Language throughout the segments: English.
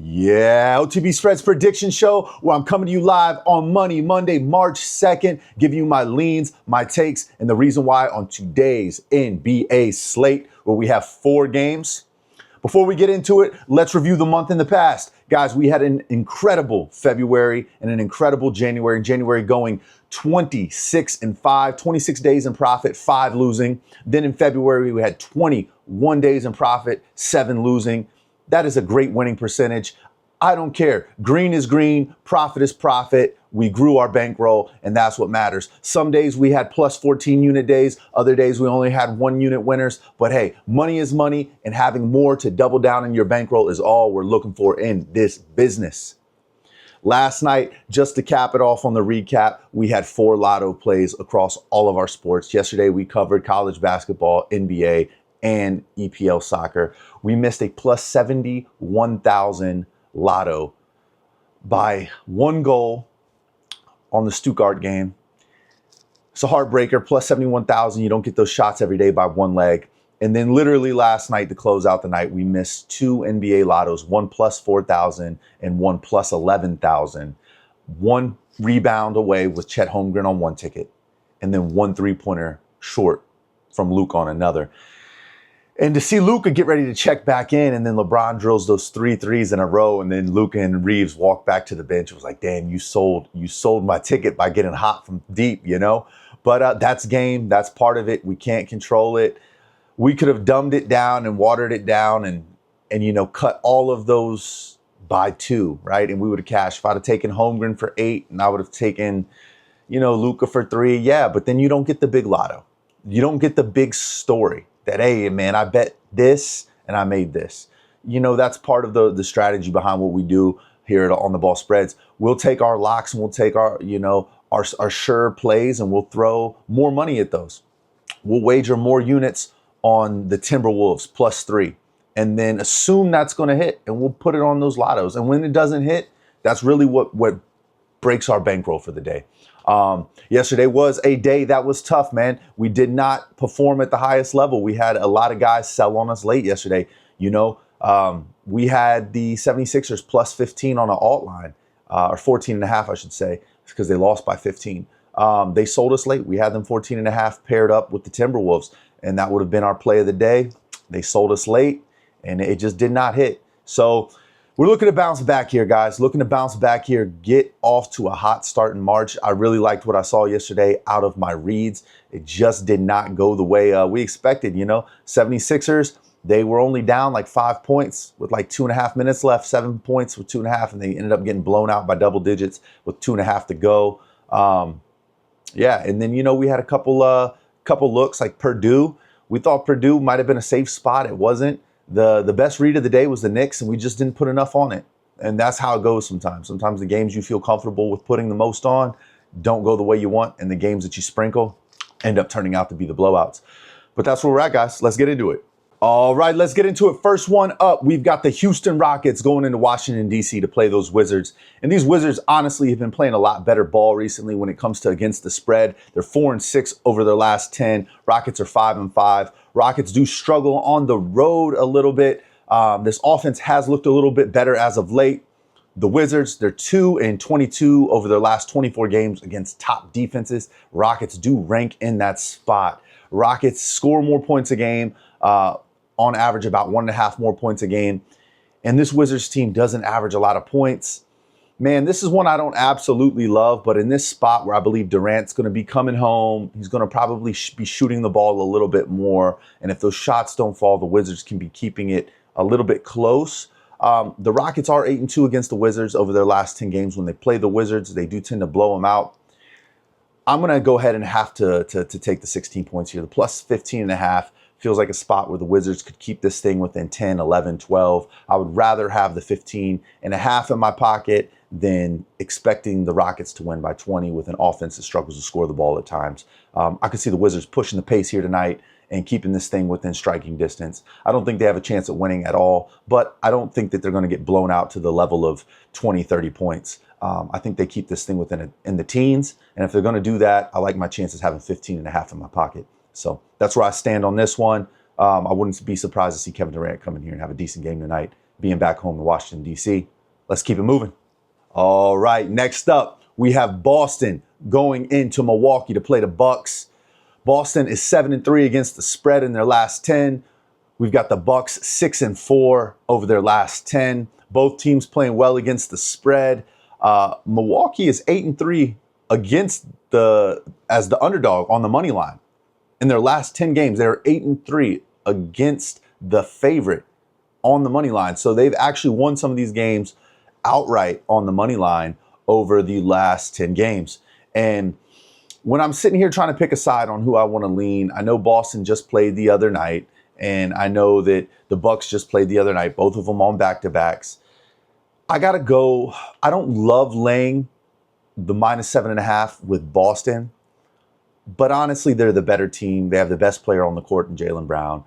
Yeah, OTB Spreads Prediction Show, where I'm coming to you live on Money Monday, March 2nd, giving you my leans, my takes, and the reason why on today's NBA slate, where we have 4 games. Before we get into it, let's review the month in the past. Guys, we had an incredible February and an incredible January. January going 26-5, 26 days in profit, 5 losing. Then in February, we had 21 days in profit, 7 losing. That is a great winning percentage. I don't care. Green is green, profit is profit. We grew our bankroll, and that's what matters. Some days we had plus 14 unit days. Other days we only had 1 unit winners. But hey, money is money, and having more to double down in your bankroll is all we're looking for in this business. Last night, just to cap it off on the recap, we had 4 lotto plays across all of our sports. Yesterday, we covered college basketball, NBA, and EPL soccer. We missed a plus 71,000 lotto by 1 goal on the Stuttgart game. It's a heartbreaker, plus 71,000. You don't get those shots every day by 1 leg. And then literally last night to close out the night, we missed 2 NBA lottos, 1 plus 4,000 and 1 plus 11,000. 1 rebound away with Chet Holmgren on 1 ticket, and then 1 3-pointer short from Luke on another. And to see Luka get ready to check back in, and then LeBron drills those 3 threes in a row, and then Luka and Reeves walk back to the bench. It was like, damn, you sold my ticket by getting hot from deep, you know? But that's game. That's part of it. We can't control it. We could have dumbed it down and watered it down and you know, cut all of those by 2, right? And we would have cashed. If I'd have taken Holmgren for 8 and I would have taken, you know, Luka for 3, yeah, but then you don't get the big lotto. You don't get the big story that, hey, man, I bet this and I made this. You know, that's part of the strategy behind what we do here at On the Ball Spreads. We'll take our locks and we'll take our, you know, our sure plays, and we'll throw more money at those. We'll wager more units on the Timberwolves plus 3 and then assume that's going to hit, and we'll put it on those lottos. And when it doesn't hit, that's really what breaks our bankroll for the day. Yesterday was a day that was tough, man. We did not perform at the highest level. We had a lot of guys sell on us late yesterday. You know, we had the 76ers plus 15 on an alt line, or 14.5, I should say, because they lost by 15. They sold us late. We had them 14.5 paired up with the Timberwolves, and that would have been our play of the day. They sold us late, and it just did not hit. So we're looking to bounce back here, guys. Looking to bounce back here, get off to a hot start in March. I really liked what I saw yesterday out of my reads. It just did not go the way we expected, you know. 76ers, they were only down like 5 points with like 2.5 minutes left, 7 points with 2.5, and they ended up getting blown out by double digits with 2.5 to go. Yeah, and then, you know, we had a couple looks like Purdue. We thought Purdue might have been a safe spot. It wasn't. The best read of the day was the Knicks, and we just didn't put enough on it. And that's how it goes sometimes. Sometimes the games you feel comfortable with putting the most on don't go the way you want, and the games that you sprinkle end up turning out to be the blowouts. But that's where we're at, guys. Let's get into it. All right, let's get into it. First one up, we've got the Houston Rockets going into Washington, D.C. to play those Wizards. And these Wizards, honestly, have been playing a lot better ball recently when it comes to against the spread. They're 4-6 over their last 10. Rockets are 5-5. Rockets do struggle on the road a little bit. This offense has looked a little bit better as of late. The Wizards, they're 2-22 over their last 24 games against top defenses. Rockets do rank in that spot. Rockets score more points a game. On average, about 1.5 more points a game. And this Wizards team doesn't average a lot of points. Man, this is one I don't absolutely love, but in this spot where I believe Durant's going to be coming home, he's going to probably be shooting the ball a little bit more. And if those shots don't fall, the Wizards can be keeping it a little bit close. The Rockets are 8-2 against the Wizards over their last 10 games. When they play the Wizards, they do tend to blow them out. I'm going to go ahead and have to take the 16 points here. The plus 15.5. Feels like a spot where the Wizards could keep this thing within 10, 11, 12. I would rather have the 15.5 in my pocket than expecting the Rockets to win by 20 with an offense that struggles to score the ball at times. I could see the Wizards pushing the pace here tonight and keeping this thing within striking distance. I don't think they have a chance at winning at all, but I don't think that they're going to get blown out to the level of 20, 30 points. I think they keep this thing in the teens, and if they're going to do that, I like my chances having 15.5 in my pocket. So that's where I stand on this one. I wouldn't be surprised to see Kevin Durant come in here and have a decent game tonight, being back home in Washington, D.C. Let's keep it moving. All right, next up, we have Boston going into Milwaukee to play the Bucks. Boston is 7-3 against the spread in their last 10. We've got the Bucks 6-4 over their last 10. Both teams playing well against the spread. Milwaukee is 8-3 against as the underdog on the money line. In their last 10 games, they're 8-3 against the favorite on the money line. So they've actually won some of these games outright on the money line over the last 10 games. And when I'm sitting here trying to pick a side on who I want to lean, I know Boston just played the other night, and I know that the Bucks just played the other night, both of them on back-to-backs. I got to go. I don't love laying the -7.5 with Boston, but honestly, they're the better team. They have the best player on the court in Jaylen Brown.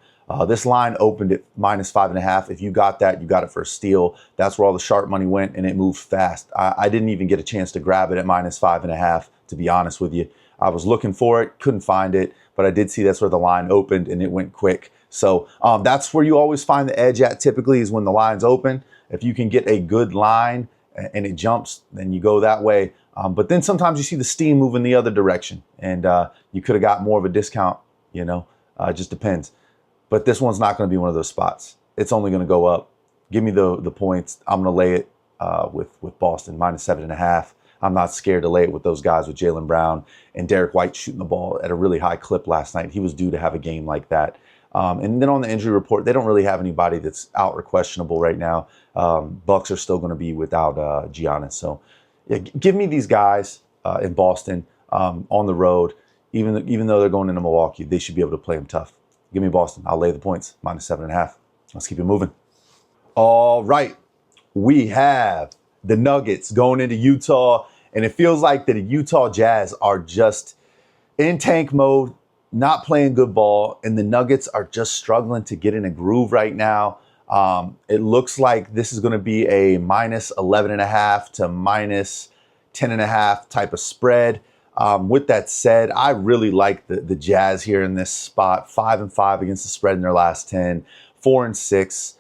This line opened at -5.5. If you got that, you got it for a steal. That's where all the sharp money went, and it moved fast. I didn't even get a chance to grab it at -5.5, to be honest with you. I was looking for it, couldn't find it, but I did see that's where the line opened, and it went quick. So that's where you always find the edge at typically, is when the line's open. If you can get a good line and it jumps, then you go that way. But then sometimes you see the steam moving the other direction, and you could have got more of a discount, it just depends. But this one's not going to be one of those spots. It's only going to go up. Give me the points. I'm going to lay it with Boston, -7.5. I'm not scared to lay it with those guys, with Jaylen Brown and Derek White shooting the ball at a really high clip last night. He was due to have a game like that. And then on the injury report, they don't really have anybody that's out or questionable right now. Bucks are still going to be without Giannis. So yeah, give me these guys in Boston on the road. Even though they're going into Milwaukee, they should be able to play them tough. Give me Boston. I'll lay the points, -7.5. Let's keep it moving. All right. We have the Nuggets going into Utah, and it feels like the Utah Jazz are just in tank mode, not playing good ball, and the Nuggets are just struggling to get in a groove right now. It looks like this is going to be a -11.5 to -10.5 type of spread. With that said, I really like the Jazz here in this spot. 5-5 against the spread in their last 10, 4-6.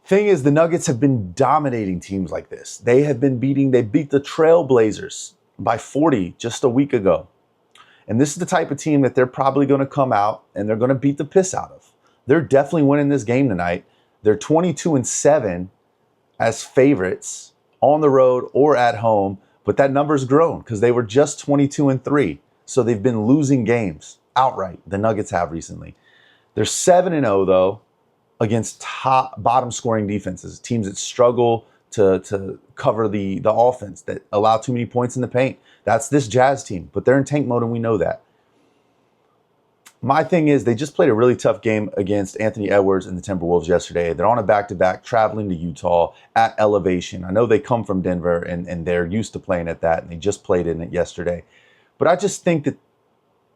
Thing is, the Nuggets have been dominating teams like this. They beat the Trailblazers by 40 just a week ago. And this is the type of team that they're probably going to come out and they're going to beat the piss out of. They're definitely winning this game tonight. They're 22-7 as favorites on the road or at home, but that number's grown because they were just 22-3. So they've been losing games outright. The Nuggets have recently. They're 7-0 though against bottom scoring defenses, teams that struggle to cover the offense, that allow too many points in the paint. That's this Jazz team, but they're in tank mode and we know that. My thing is, they just played a really tough game against Anthony Edwards and the Timberwolves yesterday. They're on a back-to-back traveling to Utah at elevation. I know they come from Denver and they're used to playing at that, and they just played in it yesterday. But I just think that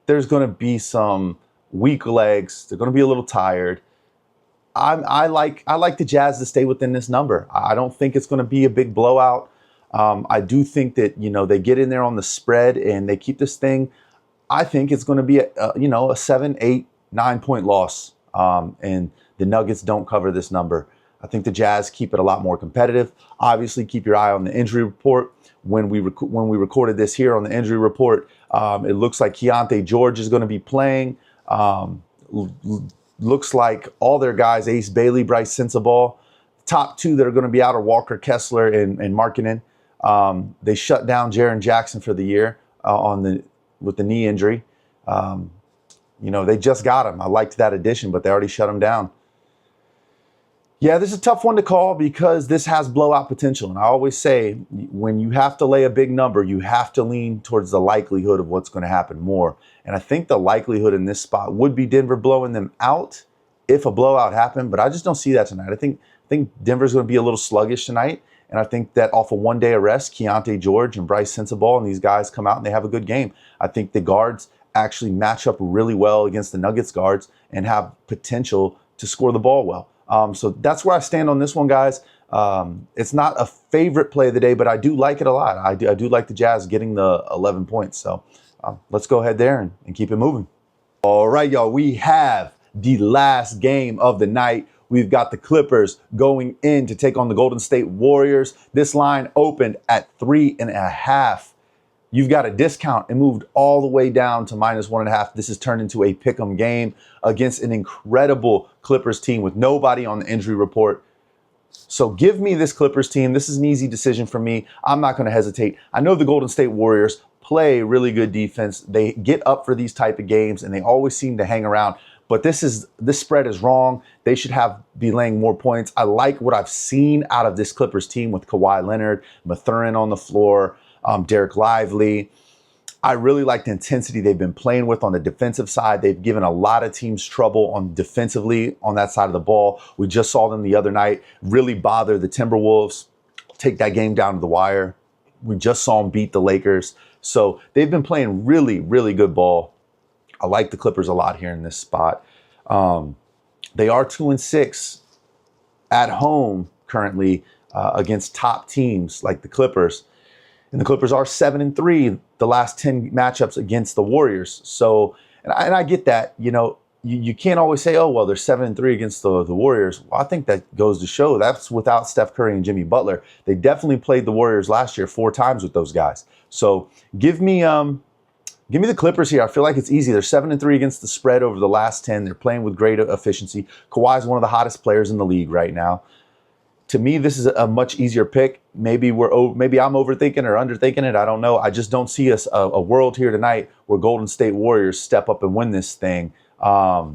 there's going to be some weak legs. They're going to be a little tired. I like the Jazz to stay within this number. I don't think it's going to be a big blowout. I do think that, they get in there on the spread and they keep this thing. I think it's going to be a 7, 8, 9-point loss. And the Nuggets don't cover this number. I think the Jazz keep it a lot more competitive. Obviously, keep your eye on the injury report. When we recorded this here on the injury report, it looks like Keontae George is going to be playing. Looks like all their guys, Ace Bailey, Bryce Sensabaugh, top two that are going to be out are Walker Kessler and Markkanen. They shut down Jaren Jackson for the year with the knee injury. They just got him. I liked that addition, but they already shut him down. Yeah, this is a tough one to call because this has blowout potential. And I always say, when you have to lay a big number, you have to lean towards the likelihood of what's going to happen more. And I think the likelihood in this spot would be Denver blowing them out if a blowout happened, but I just don't see that tonight. I think Denver's going to be a little sluggish tonight. And I think that off of one-day arrest, Keontae George and Bryce Sensabaugh and these guys come out and they have a good game. I think the guards actually match up really well against the Nuggets guards and have potential to score the ball well. So that's where I stand on this one, guys. It's not a favorite play of the day, but I do like it a lot. I do like the Jazz getting the 11 points. So let's go ahead there and keep it moving. All right, y'all. We have the last game of the night. we've got the Clippers going in to take on the Golden State Warriors. This line opened at 3.5. You've got a discount and moved all the way down to -1.5. This has turned into a pick'em game against an incredible Clippers team with nobody on the injury report. So give me this Clippers team. This is an easy decision for me. I'm not going to hesitate. I know the Golden State Warriors play really good defense. They get up for these type of games and they always seem to hang around. But this spread is wrong. They should be laying more points. I like what I've seen out of this Clippers team with Kawhi Leonard, Mathurin on the floor, Derek Lively. I really like the intensity they've been playing with on the defensive side. They've given a lot of teams trouble defensively on that side of the ball. We just saw them the other night really bother the Timberwolves, take that game down to the wire. We just saw them beat the Lakers. So they've been playing really, really good ball. I like the Clippers a lot here in this spot. They are 2-6 at home currently against top teams like the Clippers. And the Clippers are 7-3 the last 10 matchups against the Warriors. So, and I get that, you can't always say, oh, well, they're 7-3 against the Warriors. Well, I think that goes to show that's without Steph Curry and Jimmy Butler. They definitely played the Warriors last year 4 times with those guys. So give me the Clippers here. I feel like it's easy. They're 7-3 against the spread over the last 10. They're playing with great efficiency. Kawhi is one of the hottest players in the league right now. To me, this is a much easier pick. Maybe I'm overthinking or underthinking it. I don't know. I just don't see a world here tonight where Golden State Warriors step up and win this thing. I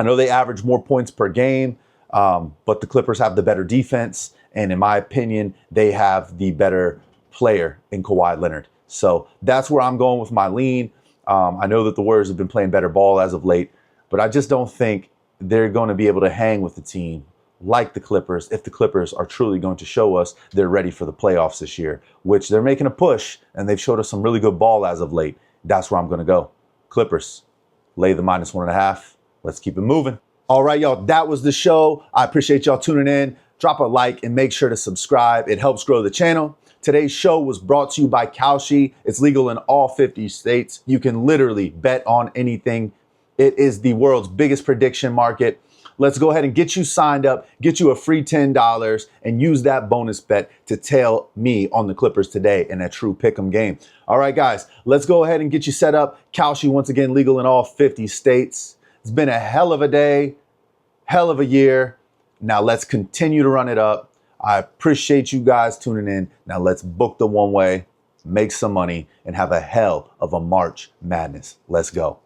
know they average more points per game, but the Clippers have the better defense. And in my opinion, they have the better player in Kawhi Leonard. So that's where I'm going with my lean. I know that the Warriors have been playing better ball as of late, but I just don't think they're going to be able to hang with the team like the Clippers if the Clippers are truly going to show us they're ready for the playoffs this year, which they're making a push, and they've showed us some really good ball as of late. That's where I'm going to go. Clippers, lay the -1.5. Let's keep it moving. All right, y'all, that was the show. I appreciate y'all tuning in. Drop a like and make sure to subscribe. It helps grow the channel. Today's show was brought to you by Kalshi. It's legal in all 50 states. You can literally bet on anything. It is the world's biggest prediction market. Let's go ahead and get you signed up, get you a free $10, and use that bonus bet to tail me on the Clippers today in a true pick'em game. All right, guys, let's go ahead and get you set up. Kalshi, once again, legal in all 50 states. It's been a hell of a day, hell of a year. Now let's continue to run it up. I appreciate you guys tuning in. Now let's book the one way, make some money, and have a hell of a March Madness. Let's go.